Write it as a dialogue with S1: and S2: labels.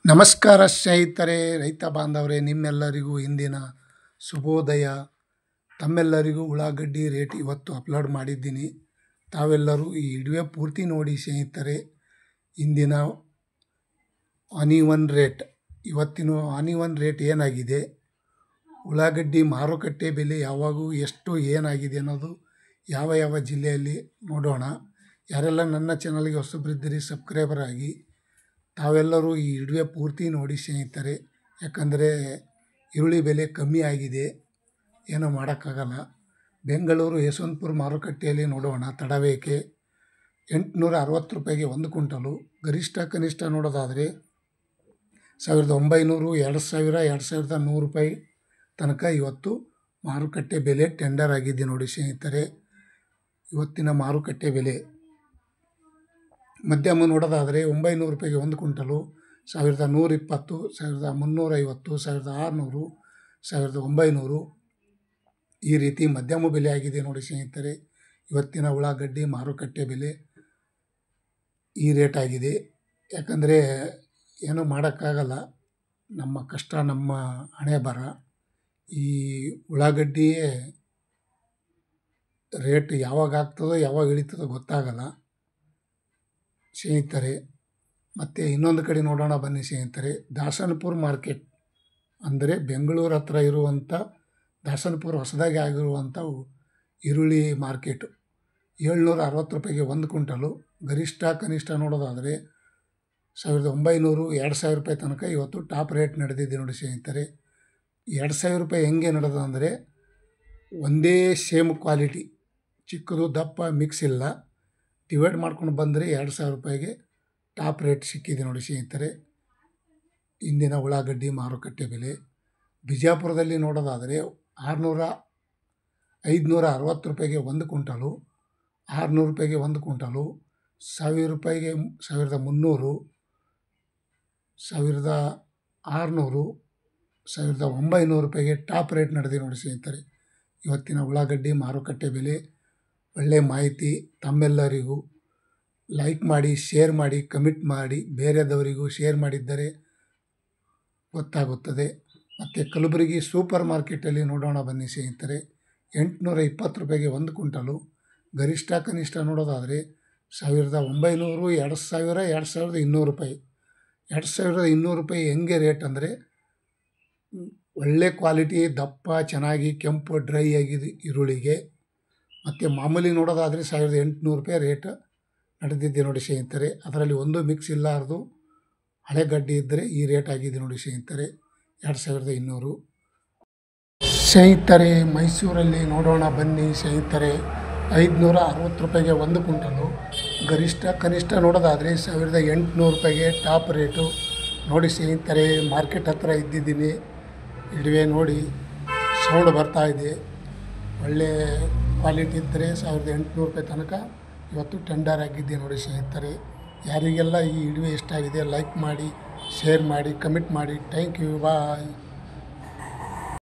S1: ನಮಸ್ಕಾರ ಸ್ನೇಹಿತರೆ, ರೈತ ಬಾಂಧವರೇ, ನಿಮ್ಮೆಲ್ಲರಿಗೂ ಇಂದಿನ ಶುಭೋದಯ. ತಮ್ಮೆಲ್ಲರಿಗೂ ಉಳ್ಳಾಗಡ್ಡಿ ರೇಟ್ ಇವತ್ತು ಅಪ್ಲೋಡ್ ಮಾಡಿದ್ದೀನಿ. ತಾವೆಲ್ಲರೂ ಈ ವಿಡಿಯೋ ಪೂರ್ತಿ ನೋಡಿ ಸ್ನೇಹಿತರೆ. ಇಂದಿನ ಆನಿವನ್ ರೇಟ್, ಇವತ್ತಿನ ಆನಿವನ್ ರೇಟ್ ಏನಾಗಿದೆ, ಉಳ್ಳಾಗಡ್ಡಿ ಮಾರುಕಟ್ಟೆ ಬೆಲೆ ಯಾವಾಗೂ ಎಷ್ಟು ಏನಾಗಿದೆ ಅನ್ನೋದು ಯಾವ ಯಾವ ಜಿಲ್ಲೆಯಲ್ಲಿ ನೋಡೋಣ. ಯಾರೆಲ್ಲ ನನ್ನ ಚಾನಲ್ಗೆ ಹೊಸಬರಿದ್ದೀರಿ ಸಬ್ಸ್ಕ್ರೈಬರ್ ಆಗಿ. ತಾವೆಲ್ಲರೂ ಈ ವಿಡಿಯೋ ಪೂರ್ತಿ ನೋಡಿ ಸ್ನೇಹಿತರೆ, ಯಾಕಂದರೆ ಈರುಳ್ಳಿ ಬೆಲೆ ಕಮ್ಮಿ ಆಗಿದೆ, ಏನೂ ಮಾಡೋಕ್ಕಾಗಲ್ಲ. ಬೆಂಗಳೂರು ಯಶವಂತಪುರ ಮಾರುಕಟ್ಟೆಯಲ್ಲಿ ನೋಡೋಣ. ತಡವೇಕೆ 860 ರೂಪಾಯಿಗೆ 1 ಕ್ವಿಂಟಲು. ಗರಿಷ್ಠ ಕನಿಷ್ಠ ನೋಡೋದಾದರೆ 1900, 2000, 2100 ರೂಪಾಯಿ ತನಕ ಇವತ್ತು ಮಾರುಕಟ್ಟೆ ಬೆಲೆ ಟೆಂಡರ್ ಆಗಿದೆ ನೋಡಿ ಸ್ನೇಹಿತರೆ. ಇವತ್ತಿನ ಮಾರುಕಟ್ಟೆ ಬೆಲೆ ಮಧ್ಯಮ ನೋಡೋದಾದರೆ 900 ರೂಪಾಯಿಗೆ 1 ಕ್ವಿಂಟಲು, 1120, 1350, 1600, 1900 ಈ ರೀತಿ ಮಧ್ಯಮ ಬೆಲೆ ಆಗಿದೆ ನೋಡಿ ಸ್ನೇಹಿತರೆ. ಇವತ್ತಿನ ಉಳ್ಳಾಗಡ್ಡಿ ಮಾರುಕಟ್ಟೆ ಬೆಲೆ ಈ ರೇಟ್ ಆಗಿದೆ. ಯಾಕಂದರೆ ಏನೂ ಮಾಡೋಕ್ಕಾಗಲ್ಲ, ನಮ್ಮ ಕಷ್ಟ ನಮ್ಮ ಹಣೆ ಬರ. ಈ ಉಳ್ಳಾಗಡ್ಡಿಯೇ ರೇಟ್ ಯಾವಾಗ ಆಗ್ತದೋ ಯಾವಾಗ ಇಳಿತದೋ ಗೊತ್ತಾಗಲ್ಲ ಸ್ನೇಹಿತರೆ. ಮತ್ತು ಇನ್ನೊಂದು ಕಡೆ ನೋಡೋಣ ಬನ್ನಿ ಸ್ನೇಹಿತರೆ. ದಾಸನಪುರ ಮಾರ್ಕೆಟ್ ಅಂದರೆ ಬೆಂಗಳೂರು ಹತ್ರ ಇರುವಂಥ ದಾಸನಪುರ ಹೊಸದಾಗಿ ಆಗಿರುವಂಥ ಈರುಳ್ಳಿ ಮಾರ್ಕೆಟು 760 ರೂಪಾಯಿಗೆ 1 ಕ್ವಿಂಟಲು. ಗರಿಷ್ಠ ಕನಿಷ್ಠ ನೋಡೋದಾದರೆ 1900, 2000 ರೂಪಾಯಿ ತನಕ ಇವತ್ತು ಟಾಪ್ ರೇಟ್ ನಡೆದಿದೆ ನೋಡಿ ಸ್ನೇಹಿತರೆ. 2000 ರೂಪಾಯಿ ಹೆಂಗೆ ನಡೆದ ಅಂದರೆ ಒಂದೇ ಸೇಮ್ ಕ್ವಾಲಿಟಿ, ಚಿಕ್ಕದು ದಪ್ಪ ಮಿಕ್ಸ್ ಇಲ್ಲ, ಡಿವೈಡ್ ಮಾಡ್ಕೊಂಡು ಬಂದರೆ 2000 ರೂಪಾಯಿಗೆ ಟಾಪ್ ರೇಟ್ ಸಿಕ್ಕಿದೆ ನೋಡಿ ಸ್ನೇಹಿತರೆ. ಇಂದಿನ ಉಳ್ಳಾಗಡ್ಡಿ ಮಾರುಕಟ್ಟೆ ಬೆಲೆ ಬಿಜಾಪುರದಲ್ಲಿ ನೋಡೋದಾದರೆ 560 ರೂಪಾಯಿಗೆ 1 ಕ್ವಿಂಟಲು, 600 ರೂಪಾಯಿಗೆ 1 ಕ್ವಿಂಟಲು, 1000 ರೂಪಾಯಿಗೆ 1300, 1600, 1900 ರೂಪಾಯಿಗೆ ಟಾಪ್ ರೇಟ್ ನಡೆದಿದೆ ನೋಡಿ ಸ್ನೇಹಿತರೆ. ಇವತ್ತಿನ ಉಳ್ಳಾಗಡ್ಡಿ ಮಾರುಕಟ್ಟೆ ಬೆಲೆ. ಒಳ್ಳೆಯ ಮಾಹಿತಿ ತಮ್ಮೆಲ್ಲರಿಗೂ ಲೈಕ್ ಮಾಡಿ, ಶೇರ್ ಮಾಡಿ, ಕಮೆಂಟ್ ಮಾಡಿ, ಬೇರೆದವರಿಗೂ ಶೇರ್ ಮಾಡಿದ್ದರೆ ಗೊತ್ತಾಗುತ್ತದೆ. ಮತ್ತು ಕಲಬುರಗಿ ಸೂಪರ್ ಮಾರ್ಕೆಟಲ್ಲಿ ನೋಡೋಣ ಬನ್ನಿ ಸ್ನೇಹಿತರೆ. 820 ರೂಪಾಯಿಗೆ 1 ಕ್ವಿಂಟಲು. ಗರಿಷ್ಠ ಕನಿಷ್ಠ ನೋಡೋದಾದರೆ 1900, 2000, 2200 ರೂಪಾಯಿ. 2200 ರೂಪಾಯಿ ಹೆಂಗೆ ರೇಟ್ ಅಂದರೆ ಒಳ್ಳೆ ಕ್ವಾಲಿಟಿ, ದಪ್ಪ ಚೆನ್ನಾಗಿ ಕೆಂಪು ಡ್ರೈ ಆಗಿದೆ ಈರುಳ್ಳಿಗೆ. ಮತ್ತು ಮಾಮೂಲಿ ನೋಡೋದಾದರೆ 1800 ರೂಪಾಯಿ ರೇಟ್ ನಡೆದಿದೆ ನೋಡಿ ಸ್ನೇಹಿತರೆ. ಅದರಲ್ಲಿ ಒಂದು ಮಿಕ್ಸ್ ಇಲ್ಲಾರ್ದು ಹಳೆ ಗಡ್ಡೆ ಇದ್ದರೆ ಈ ರೇಟ್ ಆಗಿದೆ ನೋಡಿ ಸ್ನೇಹಿತರೆ, 2200. ಸ್ನೇಹಿತರೆ ಮೈಸೂರಲ್ಲಿ ನೋಡೋಣ ಬನ್ನಿ ಸ್ನೇಹಿತರೆ. 560 ರೂಪಾಯಿಗೆ 1 ಕ್ವಿಂಟಲು. ಗರಿಷ್ಠ ಕನಿಷ್ಠ ನೋಡೋದಾದರೆ 1800 ರೂಪಾಯಿಗೆ ಟಾಪ್ ರೇಟು ನೋಡಿ ಸ್ನೇಹಿತರೆ. ಮಾರ್ಕೆಟ್ ಹತ್ರ ಇದ್ದಿದ್ದೀನಿ, ಇಡುವೆ ನೋಡಿ ಸೌಂಡ್ ಬರ್ತಾಯಿದೆ. ಒಳ್ಳೆ ಕ್ವಾಲಿಟಿ ಇದ್ದರೆ 1800 ರೂಪಾಯಿ ತನಕ ಇವತ್ತು ಟೆಂಡರ್ ಆಗಿದ್ದೆ ನೋಡಿ ಸ್ನೇಹಿತರೆ. ಯಾರಿಗೆಲ್ಲ ಈ ವಿಡಿಯೋ ಇಷ್ಟ ಆಗಿದೆ ಲೈಕ್ ಮಾಡಿ, ಶೇರ್ ಮಾಡಿ, ಕಮೆಂಟ್ ಮಾಡಿ. Thank you, bye.